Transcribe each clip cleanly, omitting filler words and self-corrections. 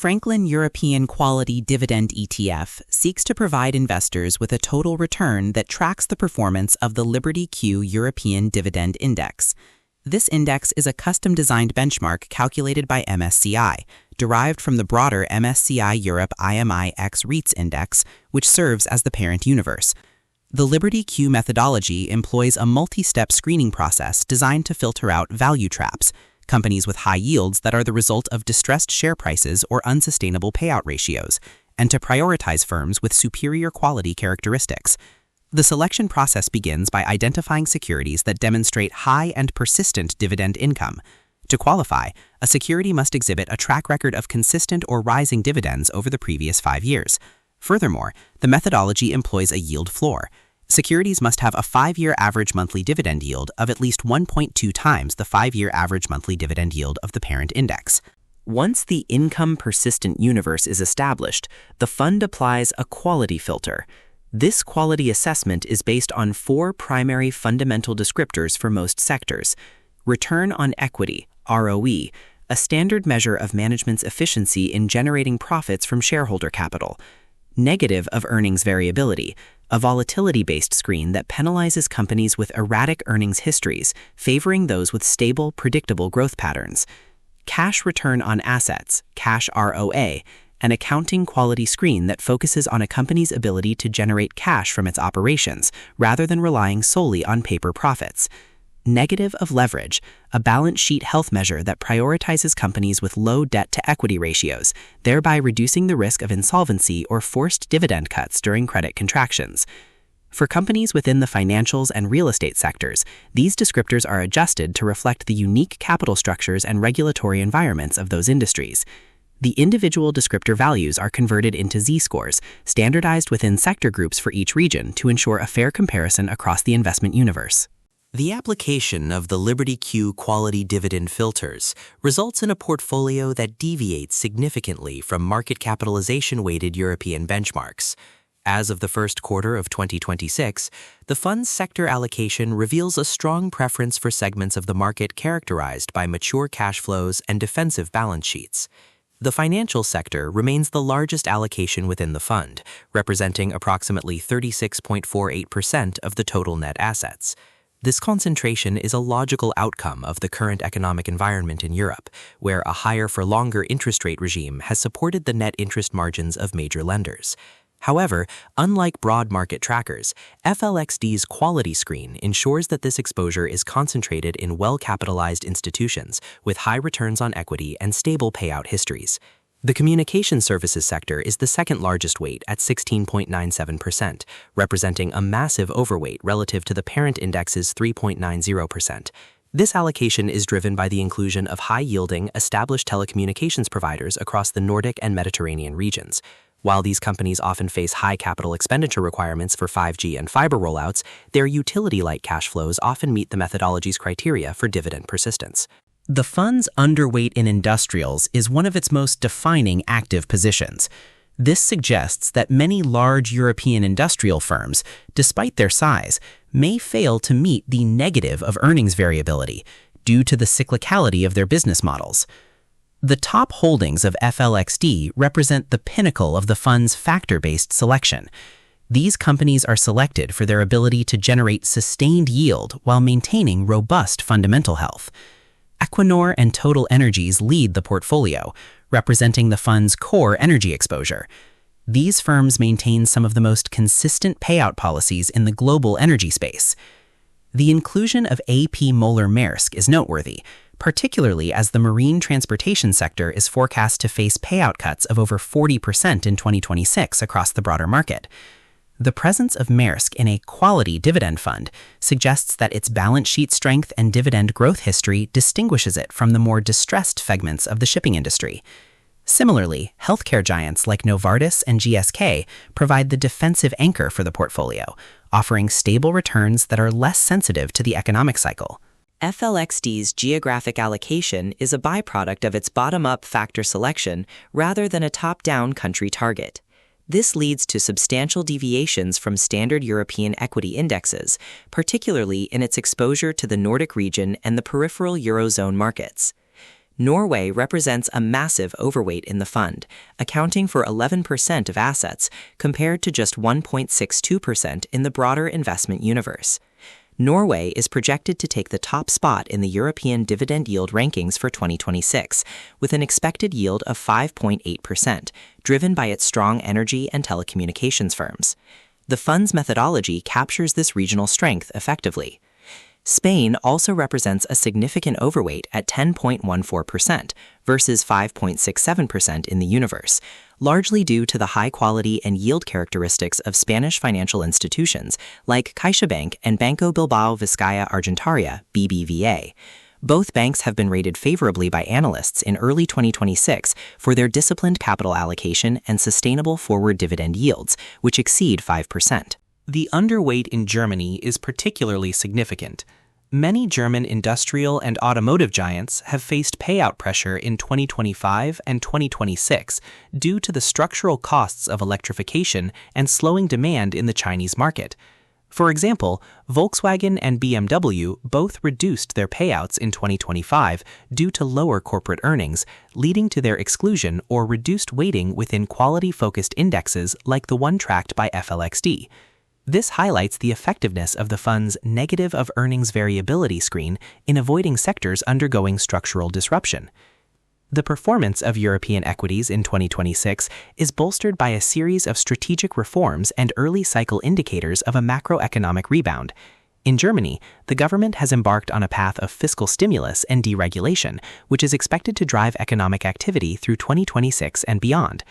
Franklin European Quality Dividend ETF seeks to provide investors with a total return that tracks the performance of the LibertyQ European Dividend Index. This index is a custom-designed benchmark calculated by MSCI, derived from the broader MSCI Europe IMI X REITs index, which serves as the parent universe. The LibertyQ methodology employs a multi-step screening process designed to filter out value traps, companies with high yields that are the result of distressed share prices or unsustainable payout ratios, and to prioritize firms with superior quality characteristics. The selection process begins by identifying securities that demonstrate high and persistent dividend income. To qualify, a security must exhibit a track record of consistent or rising dividends over the previous 5 years. Furthermore, the methodology employs a yield floor. Securities must have a 5-year average monthly dividend yield of at least 1.2 times the 5-year average monthly dividend yield of the parent index. Once the income persistent universe is established, the fund applies a quality filter. This quality assessment is based on 4 primary fundamental descriptors for most sectors: return on equity, ROE, a standard measure of management's efficiency in generating profits from shareholder capital; negative of earnings variability, a volatility-based screen that penalizes companies with erratic earnings histories, favoring those with stable, predictable growth patterns; cash return on assets, cash ROA, an accounting quality screen that focuses on a company's ability to generate cash from its operations rather than relying solely on paper profits; negative of leverage, a balance sheet health measure that prioritizes companies with low debt-to-equity ratios, thereby reducing the risk of insolvency or forced dividend cuts during credit contractions. For companies within the financials and real estate sectors, these descriptors are adjusted to reflect the unique capital structures and regulatory environments of those industries. The individual descriptor values are converted into Z-scores, standardized within sector groups for each region to ensure a fair comparison across the investment universe. The application of the LibertyQ quality dividend filters results in a portfolio that deviates significantly from market capitalization-weighted European benchmarks. As of the first quarter of 2026, the fund's sector allocation reveals a strong preference for segments of the market characterized by mature cash flows and defensive balance sheets. The financial sector remains the largest allocation within the fund, representing approximately 36.48% of the total net assets. This concentration is a logical outcome of the current economic environment in Europe, where a higher-for-longer interest rate regime has supported the net interest margins of major lenders. However, unlike broad market trackers, FLXD's quality screen ensures that this exposure is concentrated in well-capitalized institutions with high returns on equity and stable payout histories. The communication services sector is the second largest weight at 16.97%, representing a massive overweight relative to the parent index's 3.90%. This allocation is driven by the inclusion of high-yielding, established telecommunications providers across the Nordic and Mediterranean regions. While these companies often face high capital expenditure requirements for 5G and fiber rollouts, their utility-like cash flows often meet the methodology's criteria for dividend persistence. The fund's underweight in industrials is one of its most defining active positions. This suggests that many large European industrial firms, despite their size, may fail to meet the negative of earnings variability due to the cyclicality of their business models. The top holdings of FLXD represent the pinnacle of the fund's factor-based selection. These companies are selected for their ability to generate sustained yield while maintaining robust fundamental health. Equinor and Total Energies lead the portfolio, representing the fund's core energy exposure. These firms maintain some of the most consistent payout policies in the global energy space. The inclusion of A.P. Moller-Maersk is noteworthy, particularly as the marine transportation sector is forecast to face payout cuts of over 40% in 2026 across the broader market. The presence of Maersk in a quality dividend fund suggests that its balance sheet strength and dividend growth history distinguishes it from the more distressed segments of the shipping industry. Similarly, healthcare giants like Novartis and GSK provide the defensive anchor for the portfolio, offering stable returns that are less sensitive to the economic cycle. FLXD's geographic allocation is a byproduct of its bottom-up factor selection rather than a top-down country target. This leads to substantial deviations from standard European equity indexes, particularly in its exposure to the Nordic region and the peripheral Eurozone markets. Norway represents a massive overweight in the fund, accounting for 11% of assets compared to just 1.62% in the broader investment universe. Norway is projected to take the top spot in the European dividend yield rankings for 2026, with an expected yield of 5.8%, driven by its strong energy and telecommunications firms. The fund's methodology captures this regional strength effectively. Spain also represents a significant overweight at 10.14% versus 5.67% in the universe, largely due to the high quality and yield characteristics of Spanish financial institutions like CaixaBank and Banco Bilbao Vizcaya Argentaria (BBVA). Both banks have been rated favorably by analysts in early 2026 for their disciplined capital allocation and sustainable forward dividend yields, which exceed 5%. The underweight in Germany is particularly significant. Many German industrial and automotive giants have faced payout pressure in 2025 and 2026 due to the structural costs of electrification and slowing demand in the Chinese market. For example, Volkswagen and BMW both reduced their payouts in 2025 due to lower corporate earnings, leading to their exclusion or reduced weighting within quality-focused indexes like the one tracked by FLXD. This highlights the effectiveness of the fund's negative of earnings variability screen in avoiding sectors undergoing structural disruption. The performance of European equities in 2026 is bolstered by a series of strategic reforms and early cycle indicators of a macroeconomic rebound. In Germany, the government has embarked on a path of fiscal stimulus and deregulation, which is expected to drive economic activity through 2026 and beyond.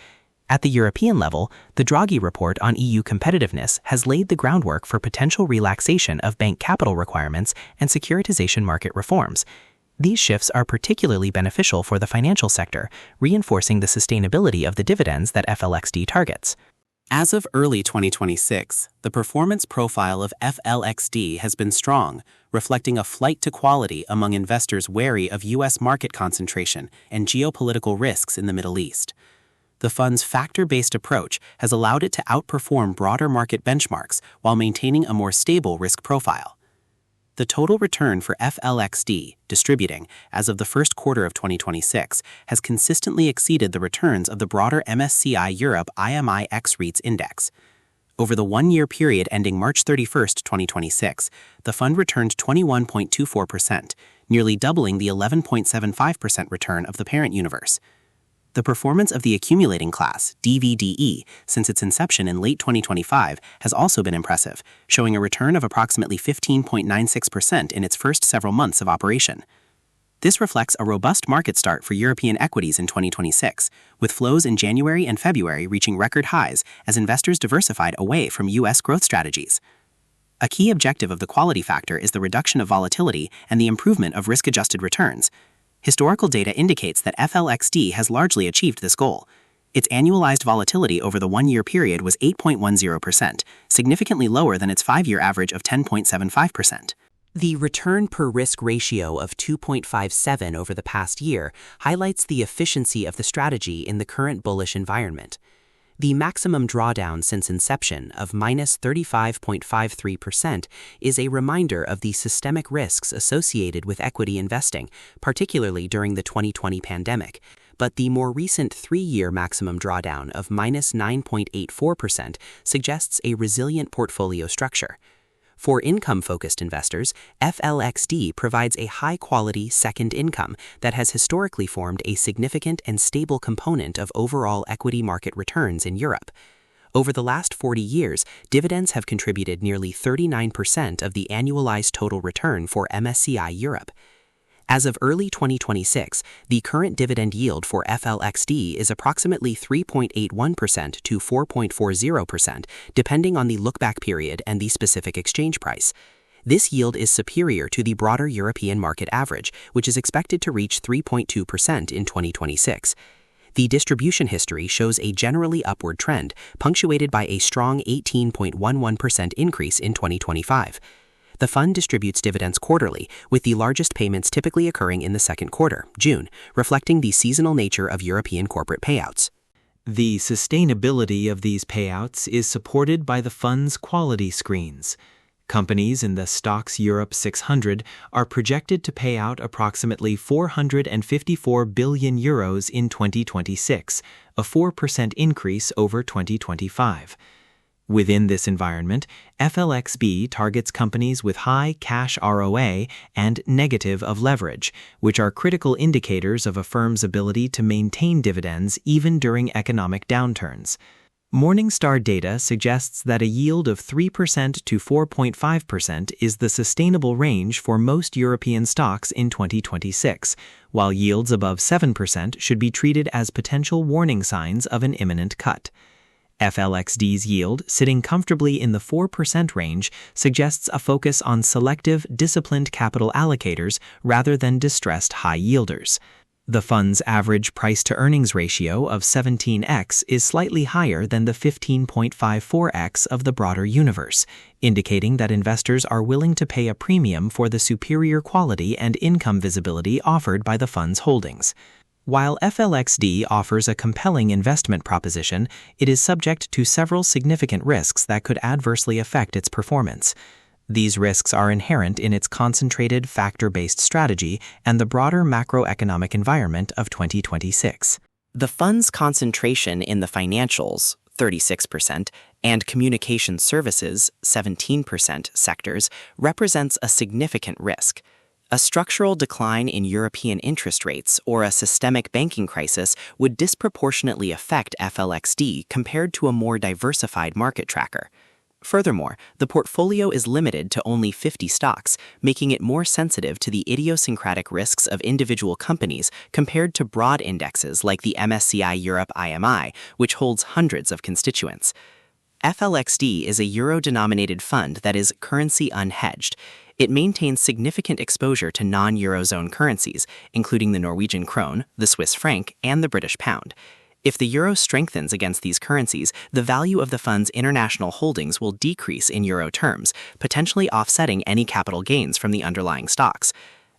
At the European level, the Draghi report on EU competitiveness has laid the groundwork for potential relaxation of bank capital requirements and securitization market reforms. These shifts are particularly beneficial for the financial sector, reinforcing the sustainability of the dividends that FLXD targets. As of early 2026, the performance profile of FLXD has been strong, reflecting a flight to quality among investors wary of U.S. market concentration and geopolitical risks in the Middle East. The fund's factor-based approach has allowed it to outperform broader market benchmarks while maintaining a more stable risk profile. The total return for FLXD, distributing, as of the first quarter of 2026, has consistently exceeded the returns of the broader MSCI Europe IMI X REITs Index. Over the one-year period ending March 31, 2026, the fund returned 21.24%, nearly doubling the 11.75% return of the parent universe. The performance of the accumulating class, DVDE, since its inception in late 2025 has also been impressive, showing a return of approximately 15.96% in its first several months of operation. This reflects a robust market start for European equities in 2026, with flows in January and February reaching record highs as investors diversified away from U.S. growth strategies. A key objective of the quality factor is the reduction of volatility and the improvement of risk-adjusted returns. Historical data indicates that FLXD has largely achieved this goal. Its annualized volatility over the one-year period was 8.10%, significantly lower than its five-year average of 10.75%. The return per risk ratio of 2.57 over the past year highlights the efficiency of the strategy in the current bullish environment. The maximum drawdown since inception of -35.53% is a reminder of the systemic risks associated with equity investing, particularly during the 2020 pandemic, but the more recent three-year maximum drawdown of -9.84% suggests a resilient portfolio structure. For income-focused investors, FLXD provides a high-quality second income that has historically formed a significant and stable component of overall equity market returns in Europe. Over the last 40 years, dividends have contributed nearly 39% of the annualized total return for MSCI Europe. As of early 2026, the current dividend yield for FLXD is approximately 3.81% to 4.40%, depending on the look-back period and the specific exchange price. This yield is superior to the broader European market average, which is expected to reach 3.2% in 2026. The distribution history shows a generally upward trend, punctuated by a strong 18.11% increase in 2025. The fund distributes dividends quarterly, with the largest payments typically occurring in the second quarter, June, reflecting the seasonal nature of European corporate payouts. The sustainability of these payouts is supported by the fund's quality screens. Companies in the Stoxx Europe 600 are projected to pay out approximately €454 billion in 2026, a 4% increase over 2025. Within this environment, FLXB targets companies with high cash ROA and negative of leverage, which are critical indicators of a firm's ability to maintain dividends even during economic downturns. Morningstar data suggests that a yield of 3% to 4.5% is the sustainable range for most European stocks in 2026, while yields above 7% should be treated as potential warning signs of an imminent cut. FLXD's yield, sitting comfortably in the 4% range, suggests a focus on selective, disciplined capital allocators rather than distressed high-yielders. The fund's average price-to-earnings ratio of 17x is slightly higher than the 15.54x of the broader universe, indicating that investors are willing to pay a premium for the superior quality and income visibility offered by the fund's holdings. While FLXD offers a compelling investment proposition, it is subject to several significant risks that could adversely affect its performance. These risks are inherent in its concentrated factor-based strategy and the broader macroeconomic environment of 2026. The fund's concentration in the financials, 36%, and communication services, 17% sectors, represents a significant risk. A structural decline in European interest rates or a systemic banking crisis would disproportionately affect FLXD compared to a more diversified market tracker. Furthermore, the portfolio is limited to only 50 stocks, making it more sensitive to the idiosyncratic risks of individual companies compared to broad indexes like the MSCI Europe IMI, which holds hundreds of constituents. FLXD is a euro-denominated fund that is currency unhedged. It maintains significant exposure to non-Eurozone currencies, including the Norwegian krone, the Swiss franc, and the British pound. If the euro strengthens against these currencies, the value of the fund's international holdings will decrease in euro terms, potentially offsetting any capital gains from the underlying stocks.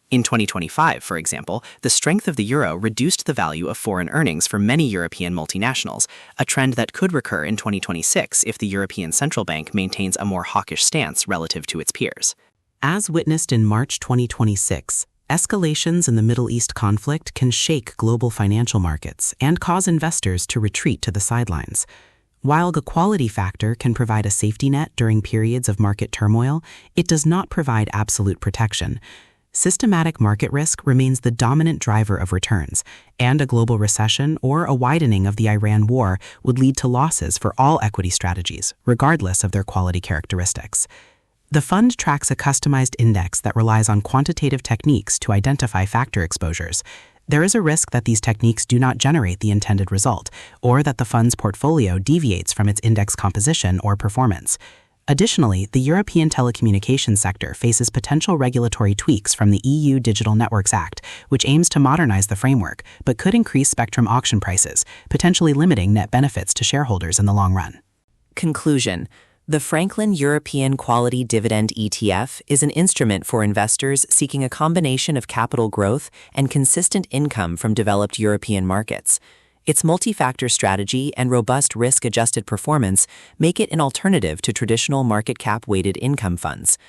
In 2025, for example, the strength of the euro reduced the value of foreign earnings for many European multinationals, a trend that could recur in 2026 if the European Central Bank maintains a more hawkish stance relative to its peers. As witnessed in March 2026, escalations in the Middle East conflict can shake global financial markets and cause investors to retreat to the sidelines. While the quality factor can provide a safety net during periods of market turmoil, it does not provide absolute protection. Systematic market risk remains the dominant driver of returns, and a global recession or a widening of the Iran war would lead to losses for all equity strategies, regardless of their quality characteristics. The fund tracks a customized index that relies on quantitative techniques to identify factor exposures. There is a risk that these techniques do not generate the intended result, or that the fund's portfolio deviates from its index composition or performance. Additionally, the European telecommunications sector faces potential regulatory tweaks from the EU Digital Networks Act, which aims to modernize the framework, but could increase spectrum auction prices, potentially limiting net benefits to shareholders in the long run. Conclusion. The Franklin European Quality Dividend ETF is an instrument for investors seeking a combination of capital growth and consistent income from developed European markets. Its multi-factor strategy and robust risk-adjusted performance make it an alternative to traditional market cap-weighted income funds.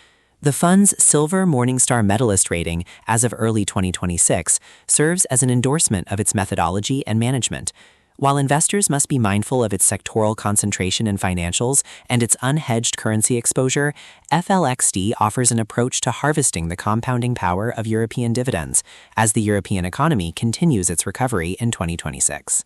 The fund's Silver Morningstar Medalist rating as of early 2026 serves as an endorsement of its methodology and management. While investors must be mindful of its sectoral concentration in financials and its unhedged currency exposure, FLXD offers an approach to harvesting the compounding power of European dividends as the European economy continues its recovery in 2026.